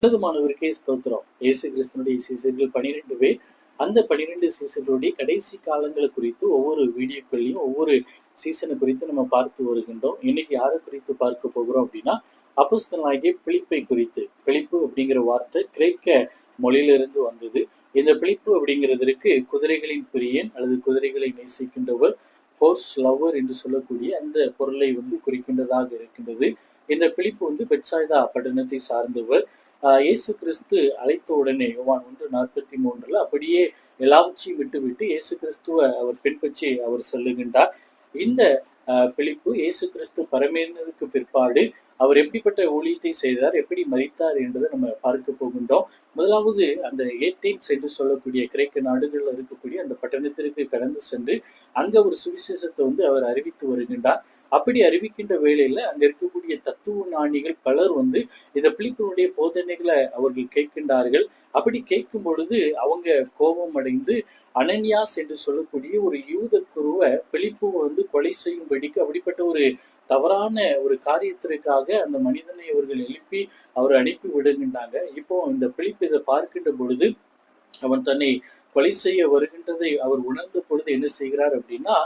உன்னதமானவருக்கே ஸ்தோத்திரம். இயேசு கிறிஸ்துனுடைய சீசர்கள் 12 பேர். அந்த 12 சீசர்களுடைய கடைசி காலங்களை குறித்து ஒவ்வொரு வீடியோக்கள்லையும் ஒவ்வொரு சீசனை குறித்து நம்ம பார்த்து வருகின்றோம். இன்னைக்கு யாரை குறித்து பார்க்க போகிறோம் அப்படின்னா, அப்போஸ்தலனாகிய பிலிப்பை குறித்து. பிலிப்பு அப்படிங்கிற வார்த்தை கிரேக்க மொழியிலிருந்து வந்தது. இந்த பிலிப்பு அப்படிங்கிறதற்கு குதிரைகளின் பிரியன் அல்லது குதிரைகளை நேசிக்கின்றவர், ஹோர்ஸ் லவர் என்று சொல்லக்கூடிய அந்த பொருளை குறிக்கின்றதாக இருக்கின்றது. இந்த பிலிப்பு பெட்சாய்தா பட்டணத்தை சார்ந்தவர். இயேசு கிறிஸ்து அழைத்த உடனே யோவான் 1:43 அப்படியே எல்லாவற்றையும் விட்டுவிட்டு இயேசு கிறிஸ்துவை அவர் பின்பற்றி அவர் செல்லுகின்றார். இந்த பிலிப்பு இயேசு கிறிஸ்து பரமேறினதுக்கு பிற்பாடு அவர் எப்படிப்பட்ட ஊழியத்தை செய்தார், எப்படி மரித்தார் என்பதை நம்ம பார்க்க போகின்றோம். முதலாவது அந்த ஏத்தேன்ஸ் என்று சொல்லக்கூடிய கிரேக்க நாடுகளில் இருக்கக்கூடிய அந்த பட்டணத்திற்கு கடந்து சென்று அங்க ஒரு சுவிசேஷத்தை அவர் அறிவித்து வருகின்றார். அப்படி அறிவிக்கின்ற வேளையில அங்க இருக்கக்கூடிய தத்துவ ஞானிகள் பலர் இந்த பிலிப்பினுடைய போதனைகளை அவர்கள் கேட்கின்றார்கள். அப்படி கேட்கும் பொழுது அவங்க கோபம் அடைந்து அனனியாஸ் என்று சொல்லக்கூடிய ஒரு யூத குருவை பிலிப்புவை கொலை செய்யும்படிக்கு அப்படிப்பட்ட ஒரு தவறான ஒரு காரியத்திற்காக அந்த மனிதனை அவர்கள் எழுப்பி அவர் அனுப்பி விடுகின்றாங்க. இப்போ இந்த பிலிப்பு இதை பார்க்கின்ற பொழுது அவன் தன்னை கொலை செய்ய வருகின்றதை அவர் உணர்ந்த பொழுது என்ன செய்கிறார் அப்படின்னா,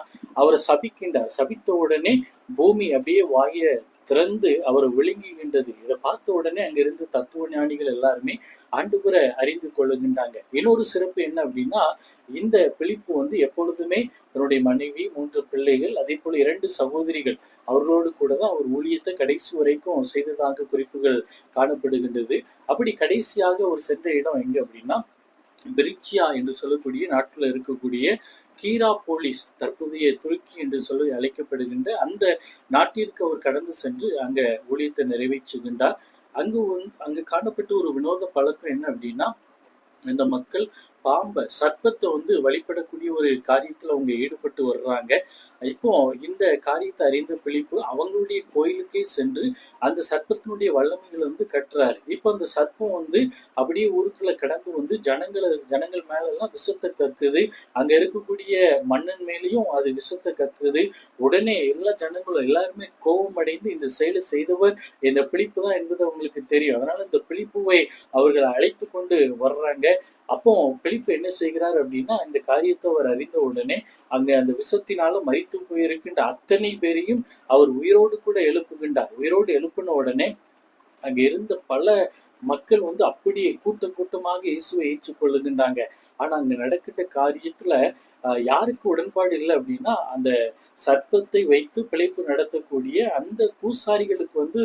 அவரை சபிக்கின்றார். சபித்த உடனே பூமி அப்படியே வாயை திறந்து அவரை விழுங்குகின்றது. இதை பார்த்த உடனே அங்கிருந்து தத்துவ ஞானிகள் எல்லாருமே ஆண்டவரை அறிந்து கொள்ளுகின்றாங்க. இன்னொரு சிறப்பு என்ன அப்படின்னா, இந்த பிலிப்பு எப்பொழுதுமே தன்னுடைய மனைவி, 3 பிள்ளைகள், அதே போல 2 சகோதரிகள் அவர்களோடு கூட தான் அவர் ஊழியத்தை கடைசி வரைக்கும் செய்ததாக குறிப்புகள் காணப்படுகின்றது. அப்படி கடைசியாக அவர் சென்ற இடம் எங்க அப்படின்னா, பெரிச்சியா என்று சொல்லக்கூடிய நாட்டில் இருக்கக்கூடிய கீரா போலிஸ், தற்போதைய துருக்கி என்று சொல்லி அழைக்கப்படுகின்ற அந்த நாட்டிற்கு அவர் கடந்து சென்று அங்க ஊழியத்தை நிறைவேற்றுகின்றார். அங்கு காணப்பட்ட ஒரு வினோத பழக்கம் என்ன அப்படின்னா, இந்த மக்கள் சர்ப்பத்தை வழிபடக்கூடிய ஒரு காரியத்துல அவங்க ஈடுபட்டு வர்றாங்க. இப்போ இந்த காரியத்தை அறிந்த பிலிப்பு அவங்களுடைய கோயிலுக்கே சென்று அந்த சர்ப்பத்தினுடைய வல்லமைகளை கட்டுறாரு. இப்போ அந்த சர்ப்பம் அப்படியே ஊருக்குள்ள கடந்து ஜனங்கள் மேல எல்லாம் விஷத்தை கக்குது. அங்க இருக்கக்கூடிய மன்னன் மேலேயும் அது விஷத்தை கக்குது. உடனே எல்லா ஜனங்களும் எல்லாருமே கோபம் அடைந்து இந்த செயலை செய்தவர் இந்த பிலிப்பு தான் என்பது அவங்களுக்கு தெரியும். அதனால இந்த பிலிப்புவை அவர்கள் அழைத்து கொண்டு வர்றாங்க. அப்போ பிலிப்பு என்ன செய்கிறார் அப்படின்னா, இந்த காரியத்தை அவர் அறிந்த உடனே அங்க அந்த விஷத்தினால மரித்து போயிருக்கின்ற அத்தனை பேரையும் அவர் உயிரோடு கூட எழுப்புகின்றார். உயிரோடு எழுப்பின உடனே அங்க இருந்த பல மக்கள் அப்படியே கூட்டமாக இயேசுவை ஏற்றுக்கொள்ளுகின்றாங்க. ஆனா அங்க நடக்கின்ற காரியத்துல யாருக்கு உடன்பாடு இல்லை அப்படின்னா, அந்த சர்ப்பத்தை வைத்து பிழைப்பு நடத்தக்கூடிய அந்த பூசாரிகளுக்கு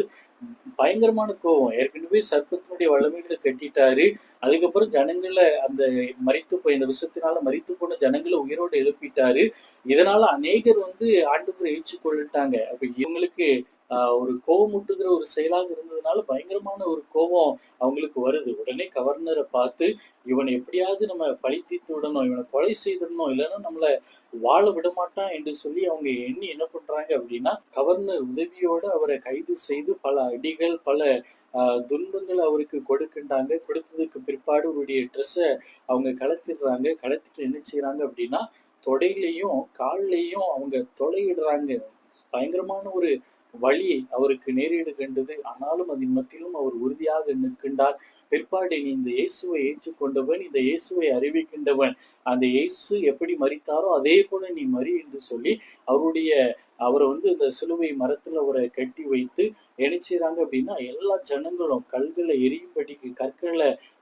பயங்கரமான கோபம். ஏற்கனவே சர்ப்பத்தினுடைய வல்லமைகளை கட்டிட்டாரு. அதுக்கப்புறம் ஜனங்களை அந்த இந்த விஷத்தினால மரித்து போன ஜனங்களை உயிரோடு எழுப்பிட்டாரு. இதனால அநேகர் ஆண்டவரை ஏற்றுக்கொள்ளிட்டாங்க. அப்ப இவங்களுக்கு ஒரு கோபமூட்டுகிற ஒரு செயலாக இருந்ததுனால பயங்கரமான ஒரு கோபம் அவங்களுக்கு வருது. உடனே கவர்னரை பார்த்து, இவனை எப்படியாவது நம்ம பழி தீர்த்து விடணும், இவனை கொலை செய்திடணும், இல்லைன்னா நம்மளை வாழ விட மாட்டான் என்று சொல்லி அவங்க எண்ணி என்ன பண்றாங்க அப்படின்னா, கவர்னர் உதவியோடு அவரை கைது செய்து பல அடிகள், பல துன்பங்கள் அவருக்கு கொடுக்கின்றாங்க. கொடுத்ததுக்கு பிற்பாடு அவருடைய ட்ரெஸ்ஸை அவங்க கலத்திடுறாங்க. கலத்திட்டு என்ன செய்யறாங்க அப்படின்னா, தொடையிலையும் கால்லையும் அவங்க தொலையிடுறாங்க. பயங்கரமான ஒரு வழி அவருக்கு நேரிடுகின்றது. ஆனாலும் அதன் மத்தியிலும் அவர் உறுதியாக நிற்கின்றார். பிற்பாடு நீ இந்த இயேசுவை ஏற்றுக்கொண்டவன், இந்த இயேசுவை அறிவிக்கின்றவன், அந்த இயேசு எப்படி மரித்தாரோ அதே போல நீ மரி என்று சொல்லி அவரை இந்த சிலுவை மரத்துல அவரை கட்டி வைத்து என்ன செய்யறாங்க அப்படின்னா, எல்லா ஜனங்களும் கற்களை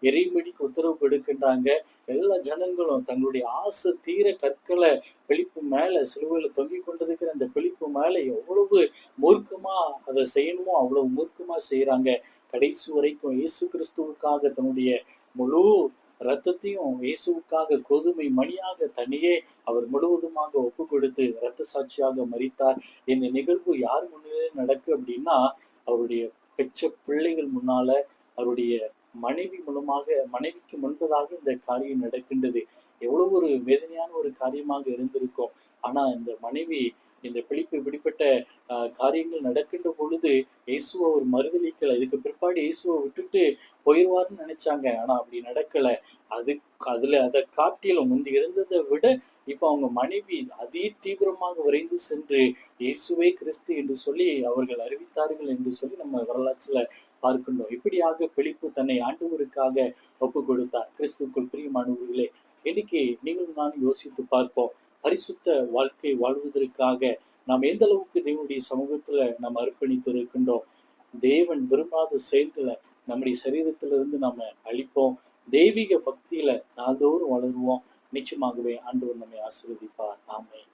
எரியும்படிக்கு உத்தரவு கொடுக்கின்றாங்க. எல்லா ஜனங்களும் தங்களுடைய ஆசை தீர கற்களை பிலிப்பு மேல சிலுவையில தொங்கிக் கொண்டிருக்கிற அந்த பிலிப்பு மேல எவ்வளவு மூர்க்கமா அதை செய்யணுமோ அவ்வளவு மூர்க்கமா செய்யறாங்க. கடைசி வரைக்கும் இயேசு கிறிஸ்துவுக்காக தன்னுடைய முழு இரத்தத்தையும், இயேசுவுக்காக கோதுமை மணியாக தன்னையே அவர் முழுவதுமாக ஒப்பு கொடுத்து இரத்த சாட்சியாக மரித்தார். இந்த நிகழ்வு யார் முன்னிலையில் நடக்கு அப்படின்னா, அவருடைய பெற்ற பிள்ளைகள் முன்னால, அவருடைய மனைவிக்கு முன்பதாக இந்த காரியம் நடக்கின்றது. எவ்வளவு ஒரு வேதனையான ஒரு காரியமாக இருந்திருக்கும். ஆனா இந்த மனைவி, இந்த பிலிப்பு இப்படிப்பட்ட காரியங்கள் நடக்கின்ற பொழுது இயேசுவை அவர் மறுதலிக்கல. இதுக்கு பிற்பாடு இயேசுவை விட்டுட்டு போயிடுவார்னு நினைச்சாங்க. ஆனா அப்படி நடக்கல. அதை காட்டிலும் முந்தி இருந்ததை விட இப்ப அவங்க மனைவி அதி தீவிரமாக விரைந்து சென்று இயேசுவே கிறிஸ்து என்று சொல்லி அவர்கள் அறிவித்தார்கள் என்று சொல்லி நம்ம வரலாற்றுல பார்க்கின்றோம். இப்படியாக பிலிப்பு தன்னை ஆண்டவருக்காக ஒப்பு கொடுத்தார். கிறிஸ்துக்குள் பிரியமானவர்களே, இன்னைக்கு நீங்களும் நானும் யோசித்து பார்ப்போம். பரிசுத்த வாழ்க்கை வாழ்வதற்காக நாம் எந்த அளவுக்கு தேவனுடைய சமூகத்துல நாம் அர்ப்பணித்து இருக்கின்றோம். தேவன் விரும்பாத செயல்களை நம்முடைய சரீரத்திலிருந்து நாம அழிப்போம். தெய்வீக பக்தியில நாள்தோறும் வளருவோம். நிச்சயமாகவே ஆண்டவர் நம்மை ஆசீர்வதிப்பார். ஆமென்.